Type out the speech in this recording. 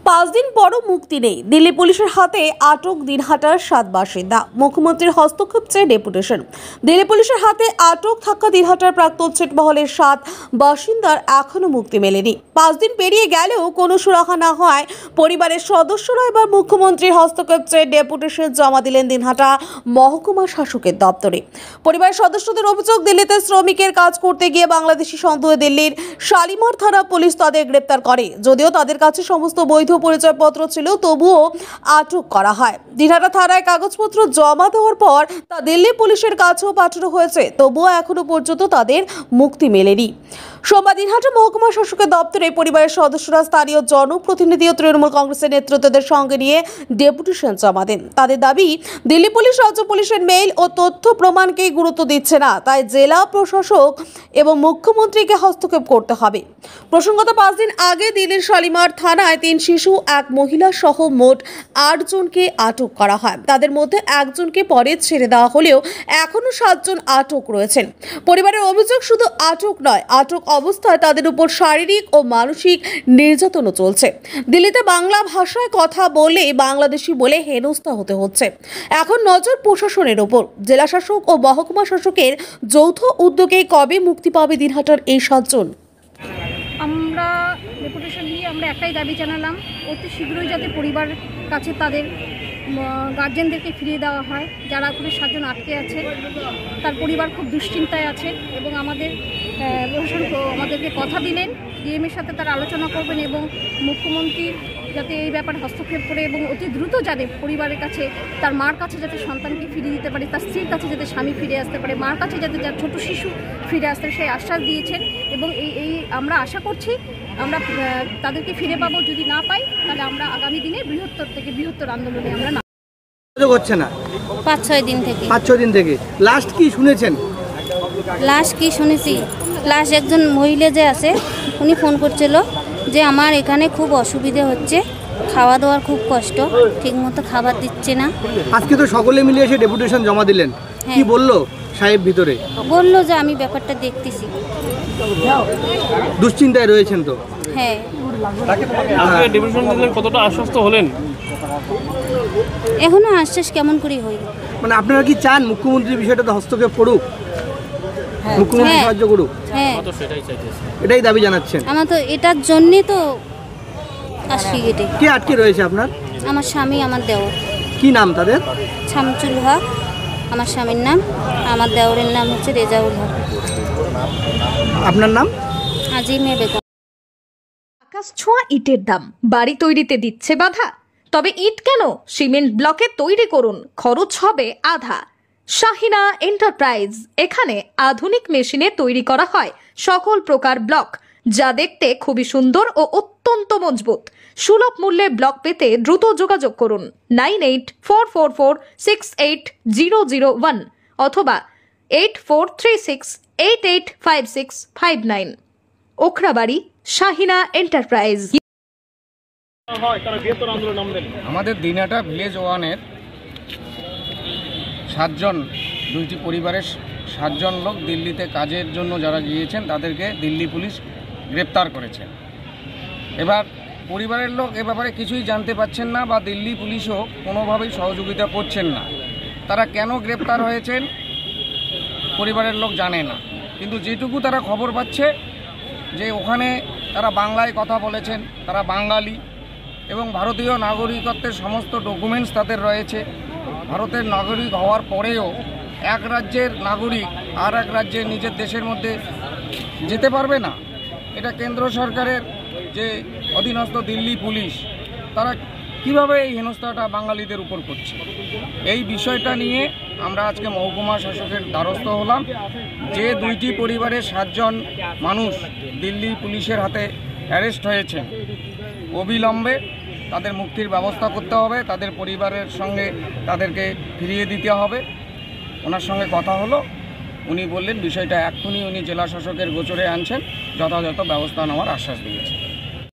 5 দিন পরও মুক্তি নেই। দিল্লি পুলিশের হাতে আটক দিনহাটার 7 বাসিন্দা। মুখ্যমন্ত্রীর হস্তক্ষেপ চেয়ে ডেপুটেশন। দিল্লি পুলিশের হাতে আটক থাকা দিনহাটার প্রাক্তন ছিটমহলের 7 বাসিন্দার এখনো মুক্তি মেলেনি। 5 দিন পেরিয়ে গেলেও কোনো সুরাহা না হয় পরিবারের সদস্যরা এবার মুখ্যমন্ত্রীর হস্তক্ষেপ চেয়ে ডেপুটেশন জমা দিলেন দিনহাটা মহকুমা শাসকের দপ্তরে। পরিবারের সদস্যদের অভিযোগ, দিল্লিতে শ্রমিকের কাজ করতে গিয়ে বাংলাদেশি সন্দেহে দিল্লির শালিমার থানা পুলিশ তাদের গ্রেপ্তার করে। যদিও তাদের কাছে সমস্ত বৈধ পরিচয়পত্র ছিল, তবুও আটক করা হয়। দিনহাটা থানায় কাগজপত্র জমা দেওয়ার পর তা দিল্লি পুলিশের কাছেও পাঠানো হয়েছে, তবুও এখনো পর্যন্ত তাদের মুক্তি মেলেনি। সোমবার দিনহাটা মহকুমা শাসকের দপ্তরে পরিবারের সদস্যরা স্থানীয় জনপ্রতিনিধি ও তৃণমূল কংগ্রেসের নেতৃত্বদের সঙ্গে নিয়ে ডেপুটেশন জমা দেন। তাদের দাবি, দিল্লি পুলিশ রাজ্য পুলিশের মেইল ও তথ্য প্রমাণকেই গুরুত্ব দিচ্ছে না, তাই জেলা প্রশাসক এবং মুখ্যমন্ত্রীকে হস্তক্ষেপ করতে হবে। প্রসঙ্গত 5 দিন আগে দিল্লির শালিমার থানায় 3 শিশু, 1 মহিলা সহ মোট 8 জনকে আটক করা হয়। তাদের মধ্যে 1 জনকে পরে ছেড়ে দেওয়া হলেও এখনো 7 জন আটক রয়েছেন। পরিবারের অভিযোগ, শুধু আটক নয়, আটক অবস্থায় তাদের উপর শারীরিক ও মানসিক নির্যাতনও চলছে। দিল্লিতে বাংলা ভাষায় কথা বলে বাংলাদেশি বলে হেনস্থা হতে হচ্ছে। এখন নজর প্রশাসনের ওপর। জেলা শাসক ও মহকুমা শাসকের যৌথ উদ্যোগে কবে মুক্তি পাবে দিনহাটার এই 7 জন? আমরা ডেপুটেশন নিয়ে আমরা একটাই দাবি জানালাম, অতি শীঘ্রই যাতে পরিবার কাছে তাদের গার্জেনদেরকে ফিরিয়ে দেওয়া হয়। যারা ওখানে 7 জন আটকে আছে, তার পরিবার খুব দুশ্চিন্তায় আছে এবং আমাদের প্রশাসন আমাদেরকে কথা দিলেন ডিএমের সাথে তারা আলোচনা করবেন এবং মুখ্যমন্ত্রী যাতে এই ব্যাপারে হস্তক্ষেপ করে এবং অতি দ্রুত যাতে পরিবারের কাছে, তার মার কাছে যাতে সন্তানকে ফিরিয়ে দিতে পারে, তার স্ত্রীর কাছে যাতে স্বামী ফিরে আসতে পারে, মার কাছে যাতে যার ছোট শিশু ফিরে আসতে পারে, সেই আশ্বাস দিয়েছেন। এবং এই আমরা আশা করছি আমরা তাদেরকে ফিরে পাবো। যদি না পাই তাহলে আমরা আগামী দিনে বৃহত্তর আন্দোলনে আমরা না হচ্ছে না। 5-6 দিন থেকে 5-6 দিন থেকে লাস্ট কি শুনেছেন? লাস্ট কি শুনেছি, লাস্ট একজন মহিলা যে আছে উনি ফোন করছিল যে আমার এখানে খুব অসুবিধে হচ্ছে, খাওয়া দাওয়ার খুব কষ্ট, ঠিকমতো খাবার দিচ্ছে না। আজকে তো সকলে মিলে এসে ডেপুটেশন জমা দিলেন, কি বললো সাহেব ভিতরে? বললো যে আমি ব্যাপারটা দেখতেছি। দুশ্চিন্তায় রয়েছেন তো? হ্যাঁ। ডেপুটেশন দিলেন, কতটা আশ্বস্ত হলেন? এখনো আশ্বাস কেমন করে হইল। মানে আপনারা কি চান মুখ্যমন্ত্রী বিষয়টাতে হস্তক্ষেপ করুক, মুখ্যমন্ত্রী সাহায্য করুক? হ্যাঁ, এটাই দাবি জানাচ্ছেন? আমার তো এটার জন্যই তো আসি। গেটে কে আটকে রয়েছে আপনার? আমার স্বামী, আমার দেওর। কি নাম তাদের? শামসুল হক আমার স্বামীর নাম, আমার দেওরের নাম হচ্ছে রেজাউল হক। আপনার নাম? আজিমে বেগম। আকাশ ছোঁয়া ইটের দাম বাড়ি তৈরিতে দিচ্ছে বাধা? তবে ইট কেন, সিমেন্ট ব্লকে তৈরি করুন, খরচ হবে আধা। শাহিনা এন্টারপ্রাইজ, এখানে আধুনিক মেশিনে তৈরি করা হয় সকল প্রকার ব্লক, যা দেখতে খুবই সুন্দর ও অত্যন্ত মজবুত। সুলভ মূল্যে ব্লক পেতে দ্রুত যোগাযোগ করুন 9844468001 অথবা 8436885659। ওখরাবাড়ি, শাহিনা এন্টারপ্রাইজ। আমাদের দিনহাটা ভিলেজ 1-এর 7 জন, 2টি পরিবারের 7 জন লোক দিল্লিতে কাজের জন্য যারা গিয়েছেন তাদেরকে দিল্লি পুলিশ গ্রেপ্তার করেছেন। এবার পরিবারের লোক এ ব্যাপারে কিছুই জানতে পাচ্ছেন না বা দিল্লি পুলিশও কোনোভাবেই সহযোগিতা করছেন না। তারা কেন গ্রেপ্তার হয়েছেন পরিবারের লোক জানে না, কিন্তু যেটুকু তারা খবর পাচ্ছে যে ওখানে তারা বাংলায় কথা বলেছেন, তারা বাঙালি এবং ভারতীয় নাগরিকত্বের সমস্ত ডকুমেন্টস তাদের রয়েছে। ভারতের নাগরিক হওয়ার পরেও এক রাজ্যের নাগরিক আর এক রাজ্যে নিজের দেশের মধ্যে যেতে পারবে না। এটা কেন্দ্র সরকারের যে অধীনস্থ দিল্লি পুলিশ, তারা কিভাবে এই হেনস্থাটা বাঙালিদের উপর করছে, এই বিষয়টা নিয়ে আমরা আজকে মহকুমা শাসকের দ্বারস্থ হলাম। যে 2টি পরিবারের 7 জন মানুষ দিল্লি পুলিশের হাতে অ্যারেস্ট হয়েছেন, অবিলম্বে তাদের মুক্তির ব্যবস্থা করতে হবে, তাদের পরিবারের সঙ্গে তাদেরকে ফিরিয়ে দিতে হবে। ওনার সঙ্গে কথা হলো, উনি বললেন বিষয়টা এক্ষুনি উনি জেলা শাসকের গোচরে আনছেন, যথাযথ ব্যবস্থা নেওয়ার আশ্বাস দিয়েছেন।